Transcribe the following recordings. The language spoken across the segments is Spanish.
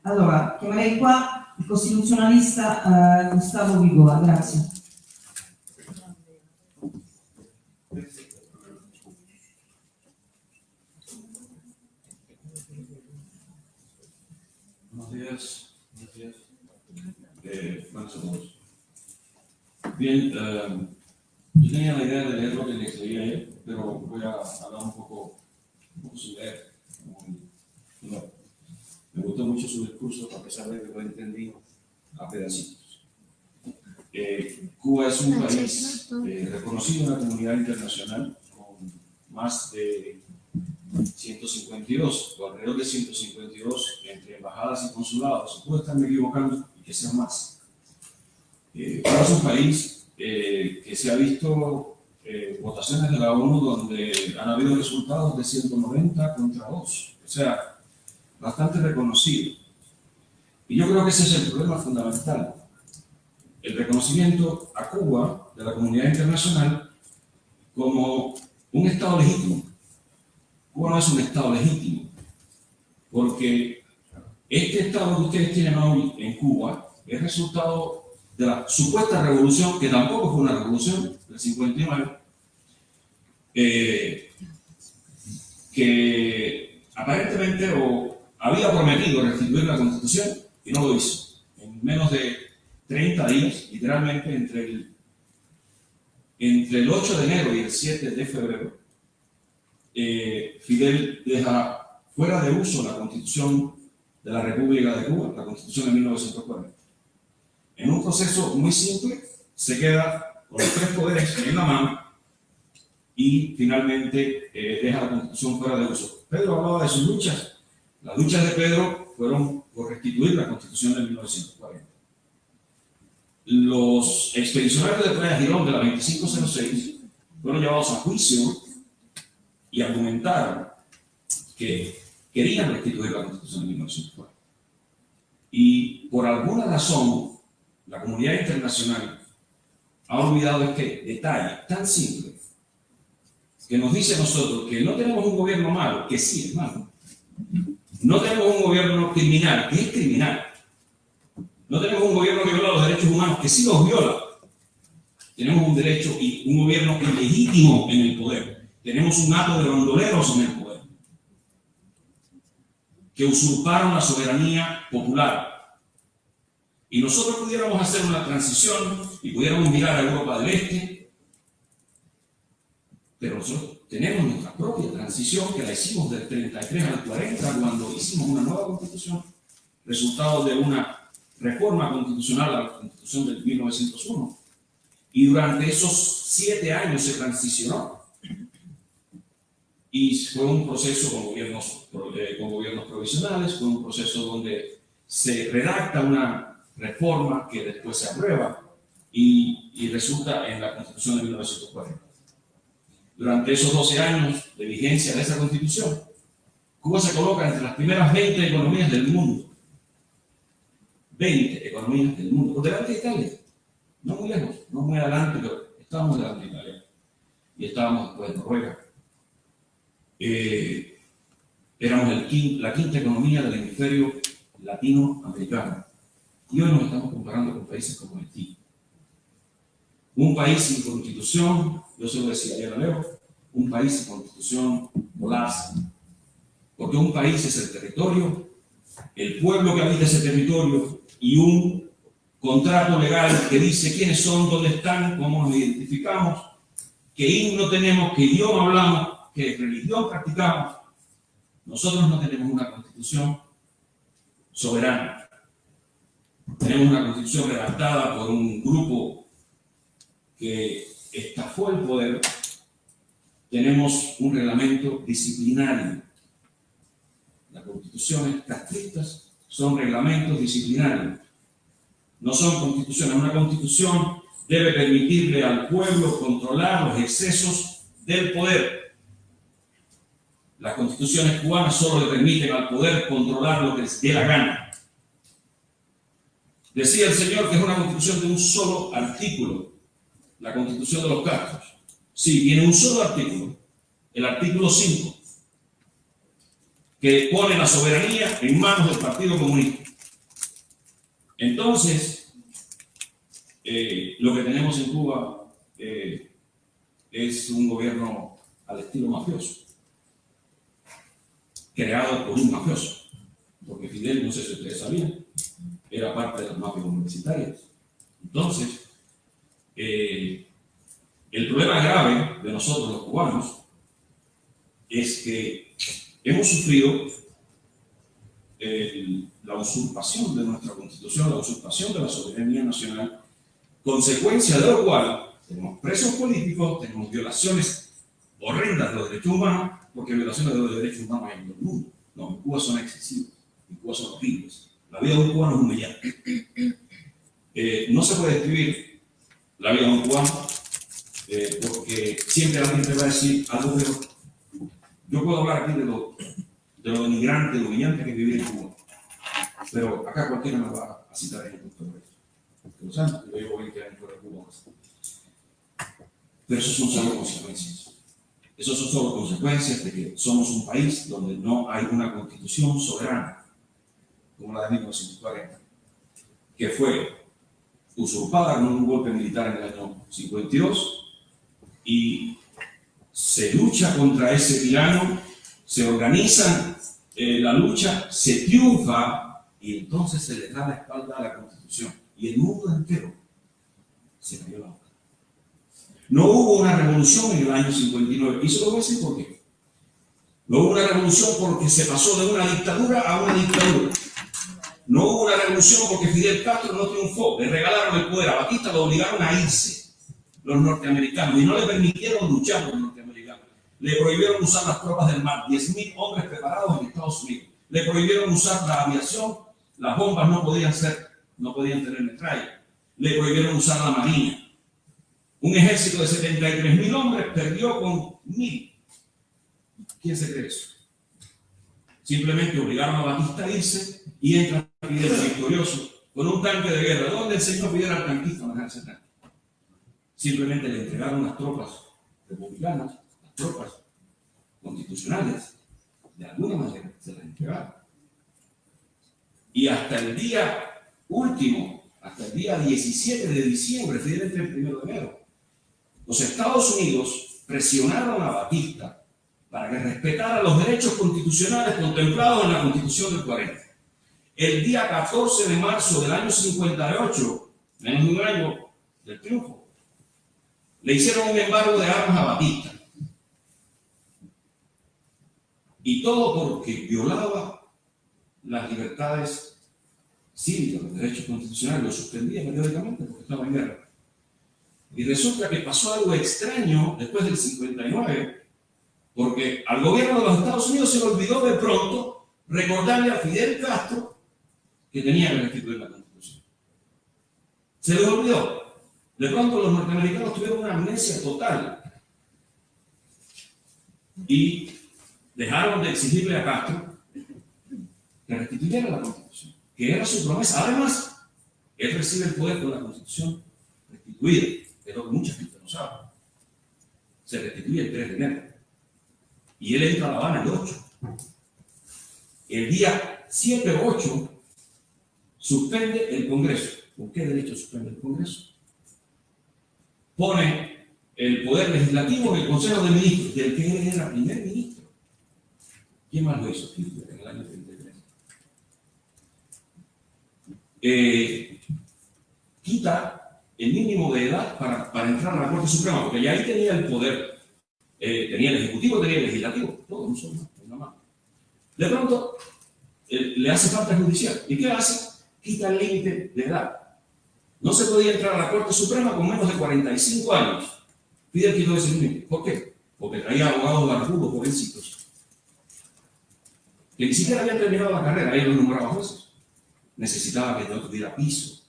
Allora, chiamerei qua il costituzionalista Gustavo Vigoa, grazie. Buenos días. Buenas a todos. Bien, yo tenía la idea de leer lo que les leí ayer, pero voy a hablar un poco sin leer. No. Me gustó mucho su discurso, a pesar de que lo entendí a pedacitos. Cuba es un país reconocido en la comunidad internacional con más de 152, o alrededor de 152 entre embajadas y consulados. Se puede estarme equivocando y que sean más. Cuba es un país que se ha visto votaciones de la ONU donde han habido resultados de 190 contra 2. O sea, bastante reconocido. Y yo creo que ese es el problema fundamental. El reconocimiento a Cuba de la comunidad internacional como un Estado legítimo. Cuba no es un Estado legítimo, porque este Estado que ustedes tienen hoy en Cuba es resultado de la supuesta revolución, que tampoco fue una revolución, del 59, que aparentemente había prometido restituir la Constitución y no lo hizo. En menos de 30 días, literalmente entre el 8 de enero y el 7 de febrero, Fidel deja fuera de uso la Constitución de la República de Cuba, la Constitución de 1940. En un proceso muy simple, se queda con los tres poderes en la mano y finalmente deja la Constitución fuera de uso. Pedro hablaba de sus luchas. Las luchas de Pedro fueron por restituir la Constitución de 1940. Los expedicionarios de Playa Girón de la 2506 fueron llevados a juicio y argumentaron que querían restituir la Constitución de 1940. Y por alguna razón, la comunidad internacional ha olvidado este detalle tan simple que nos dice a nosotros que no tenemos un gobierno malo, que sí es malo. No tenemos un gobierno criminal, que es criminal. No tenemos un gobierno que viola los derechos humanos, que sí los viola. Tenemos un derecho y un gobierno ilegítimo en el poder. Tenemos un hato de bandoleros en el poder, que usurparon la soberanía popular. Y nosotros pudiéramos hacer una transición y pudiéramos mirar a Europa del Este, pero nosotros tenemos nuestra propia transición que la hicimos del 33 al 40 cuando hicimos una nueva constitución, resultado de una reforma constitucional a la constitución del 1901. Y durante esos 7 años se transicionó. Y fue un proceso con gobiernos provisionales, fue un proceso donde se redacta una reforma que después se aprueba y resulta en la Constitución de 1940. Durante esos 12 años de vigencia de esa Constitución, Cuba se coloca entre las primeras 20 economías del mundo. 20 economías del mundo, por delante de Italia. No muy lejos, no muy adelante, pero estábamos delante de Italia. Y estábamos después de Noruega. Éramos la quinta economía del hemisferio latinoamericano. Y hoy nos estamos comparando con países como Haití. Un país sin constitución, yo se lo decía ayer a Leo, un país sin constitución colapsa. Porque un país es el territorio, el pueblo que habita ese territorio y un contrato legal que dice quiénes son, dónde están, cómo nos identificamos, qué himno tenemos, qué idioma hablamos, qué religión practicamos. Nosotros no tenemos una constitución soberana. Tenemos una constitución redactada por un grupo que estafó el poder. Tenemos un reglamento disciplinario. Las constituciones castristas son reglamentos disciplinarios. No son constituciones. Una constitución debe permitirle al pueblo controlar los excesos del poder. Las constituciones cubanas solo le permiten al poder controlar lo que les dé la gana. Decía el señor que es una constitución de un solo artículo, la Constitución de los Castros. Sí, tiene un solo artículo, el artículo 5, que pone la soberanía en manos del Partido Comunista. Entonces, lo que tenemos en Cuba es un gobierno al estilo mafioso, creado por un mafioso, porque Fidel, no sé si ustedes sabían, era parte de las mafias universitarias. Entonces, el problema grave de nosotros los cubanos es que hemos sufrido la usurpación de nuestra constitución, la usurpación de la soberanía nacional, consecuencia de lo cual tenemos presos políticos, tenemos violaciones horrendas de los derechos humanos, porque violaciones de los derechos humanos hay en todo el mundo. No, en Cuba son excesivas, en Cuba son horribles. La vida de un cubano es humillante. No se puede describir la vida de un cubano porque siempre la gente va a decir algo peor. Yo puedo hablar aquí de lo denigrante, lo humillante que es vivir en Cuba, pero acá cualquiera me va a citar ejemplos sobre eso. Lo saben, yo llevo 20 años fuera de Cuba. Pero eso son solo consecuencias. Esas son solo consecuencias de que somos un país donde no hay una constitución soberana, como la de 1940, que fue usurpada con un golpe militar en el año 52 y se lucha contra ese tirano, se organiza la lucha, se triunfa y entonces se le da la espalda a la Constitución y el mundo entero se cayó la boca. No hubo una revolución en el año 59 y se lo voy a decir por qué. No hubo una revolución porque se pasó de una dictadura a una dictadura. No hubo una revolución porque Fidel Castro no triunfó, le regalaron el poder a Batista, lo obligaron a irse los norteamericanos y no le permitieron luchar los norteamericanos. Le prohibieron usar las tropas del mar, 10.000 hombres preparados en Estados Unidos. Le prohibieron usar la aviación, las bombas no podían tener metralla. Le prohibieron usar la marina. Un ejército de 73.000 hombres perdió con 1.000. ¿Quién se cree eso? Simplemente obligaron a Batista a irse y entra Fidel victorioso con un tanque de guerra. ¿Dónde enseñó Fidel al tanquista a manejar ese tanque? Simplemente le entregaron las tropas republicanas, las tropas constitucionales, de alguna manera se las entregaron. Y hasta el día último, hasta el día 17 de diciembre, Fidel entra el 1 de enero, los Estados Unidos presionaron a Batista para que respetara los derechos constitucionales contemplados en la Constitución del 40. El día 14 de marzo del año 58, menos de un año del triunfo, le hicieron un embargo de armas a Batista. Y todo porque violaba las libertades cívicas, los derechos constitucionales, los suspendía periódicamente porque estaba en guerra. Y resulta que pasó algo extraño después del 59, porque al gobierno de los Estados Unidos se le olvidó de pronto recordarle a Fidel Castro que tenía que restituir la Constitución. Se les olvidó. De pronto los norteamericanos tuvieron una amnesia total y dejaron de exigirle a Castro que restituyera la Constitución, que era su promesa. Además, él recibe el poder con la Constitución restituida, que es lo que mucha gente no sabe. Se restituye el 3 de enero. Y él entra a La Habana el 8. El día 7 o 8 suspende el Congreso. ¿Con qué derecho suspende el Congreso? Pone el poder legislativo en el Consejo de Ministros, del que él era primer ministro. ¿Quién más lo hizo en el año 33? Quita el mínimo de edad para entrar a la Corte Suprema, porque ya ahí tenía el poder. Tenía el Ejecutivo, tenía el Legislativo, todo un solo, una mano. De pronto, le hace falta judicial. ¿Y qué hace? Quita el límite de edad. No se podía entrar a la Corte Suprema con menos de 45 años. Fidel quitó ese límite. ¿Por qué? Porque traía abogados barbudos, jovencitos, que ni siquiera habían terminado la carrera, ellos los nombraban jueces. Necesitaba que no tuviera piso.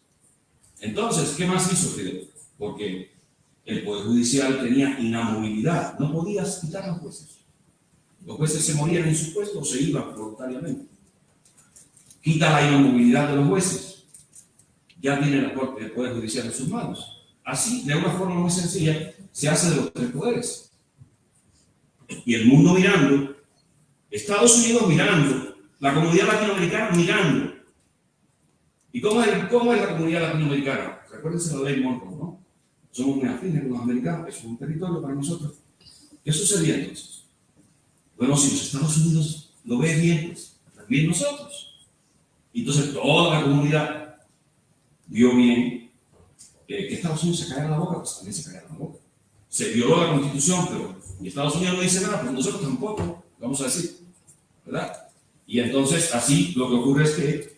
Entonces, ¿qué más hizo Fidel? Porque el Poder Judicial tenía inamovilidad, no podías quitar a los jueces. Los jueces se morían en su puesto o se iban voluntariamente. Quita la inamovilidad de los jueces. Ya tiene el Poder Judicial en sus manos. Así, de una forma muy sencilla, se hace de los tres poderes. Y el mundo mirando, Estados Unidos mirando, la comunidad latinoamericana mirando. ¿Y cómo es la comunidad latinoamericana? Recuérdense la ley Monroe, ¿no? Somos muy afines con los americanos, eso es un territorio para nosotros. ¿Qué sucedía entonces? Bueno, si los Estados Unidos lo ven bien, pues también nosotros. Entonces toda la comunidad vio bien que Estados Unidos se caiga la boca, pues también se caiga la boca. Se violó la Constitución, pero y Estados Unidos no dice nada, pues nosotros tampoco, vamos a decir, ¿verdad? Y entonces así lo que ocurre es que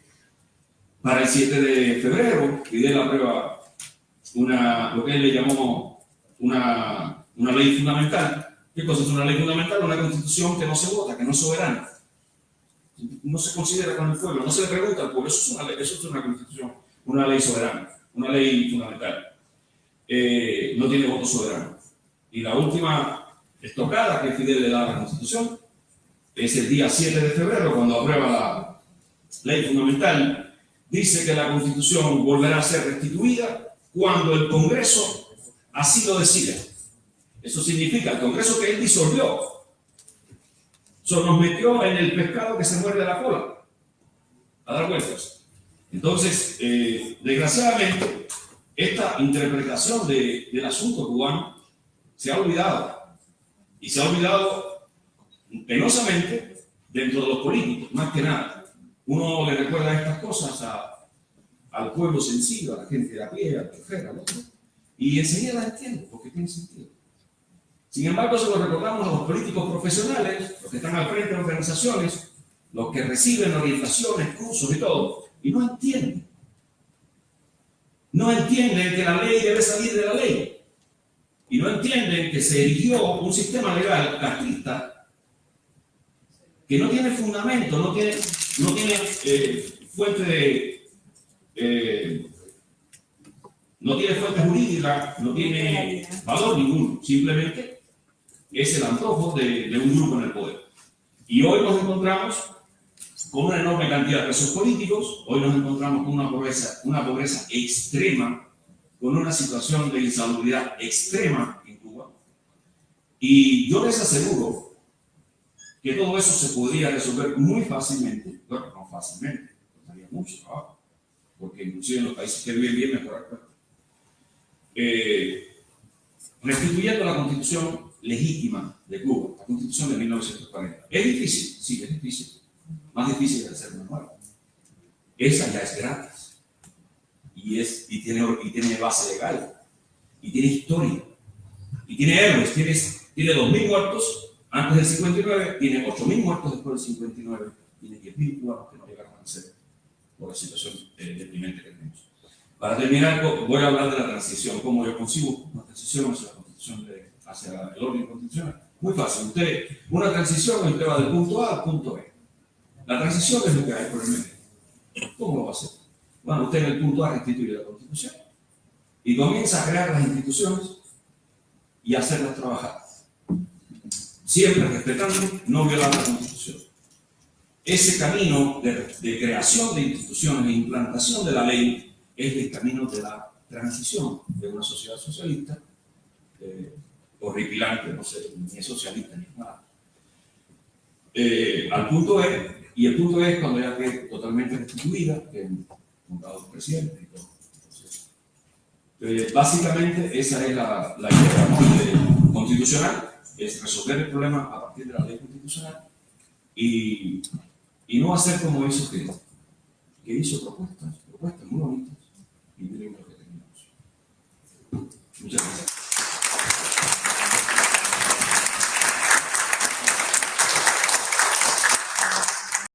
para el 7 de febrero Fidel aprueba lo que él le llamó una ley fundamental. ¿Qué cosa es una ley fundamental? Una constitución que no se vota, que no es soberana. No se considera con el pueblo, no se le pregunta al pueblo. Eso es una constitución, una ley soberana, una ley fundamental. No tiene voto soberano. Y la última estocada que Fidel le da a la constitución es el día 7 de febrero, cuando aprueba la ley fundamental. Dice que la constitución volverá a ser restituida cuando el Congreso así lo decida. Eso significa el Congreso que él disolvió. Eso nos metió en el pescado que se muerde la cola, a dar vueltas. Entonces, desgraciadamente, esta interpretación del asunto cubano se ha olvidado. Y se ha olvidado penosamente dentro de los políticos, más que nada. Uno le recuerda estas cosas al pueblo sencillo, a la gente de a pie, al chofer, al otro, y enseguida la entiende, porque tiene sentido. Sin embargo, se lo recordamos a los políticos profesionales, los que están al frente de organizaciones, los que reciben orientaciones, cursos y todo, y no entienden. No entienden que la ley debe salir de la ley. Y no entienden que se erigió un sistema legal castrista que no tiene fundamento, no tiene fuente no tiene fuente jurídica, no tiene valor ninguno, simplemente es el antojo de un grupo en el poder. Y hoy nos encontramos con una enorme cantidad de presos políticos, hoy nos encontramos con una pobreza extrema, con una situación de insalubridad extrema en Cuba. Y yo les aseguro que todo eso se podría resolver muy fácilmente, bueno, no fácilmente, costaría mucho trabajo, porque inclusive en los países que viven bien mejorar, restituyendo la constitución legítima de Cuba, la constitución de 1940. ¿Es difícil? Sí, es difícil. Más difícil de hacer una nueva. Esa ya es gratis. Y tiene base legal. Y tiene historia. Y tiene héroes. Tiene 2.000 muertos antes del 59. Tiene 8.000 muertos después del 59. Tiene 10.000 cubanos que no llegaron a nacer por la situación deprimente que tenemos. Para terminar, voy a hablar de la transición. ¿Cómo yo consigo una transición hacia la constitución, hacia el orden constitucional? Muy fácil. Una transición, usted va del punto A al punto B. La transición es lo que hay por el medio. ¿Cómo lo va a hacer? Bueno, usted en el punto A restituye la constitución y comienza a crear las instituciones y hacerlas trabajar. Siempre respetando, no violar la constitución. Ese camino de creación de instituciones e implantación de la ley es el camino de la transición de una sociedad socialista, horripilante, no sé, ni es socialista ni es nada, al punto E, y el punto E es cuando ya quede totalmente restituida, que han nombrado los presidentes y todo. Entonces, básicamente esa es la idea constitucional, es resolver el problema a partir de la ley constitucional y no hacer como hizo que hizo propuestas muy bonitas.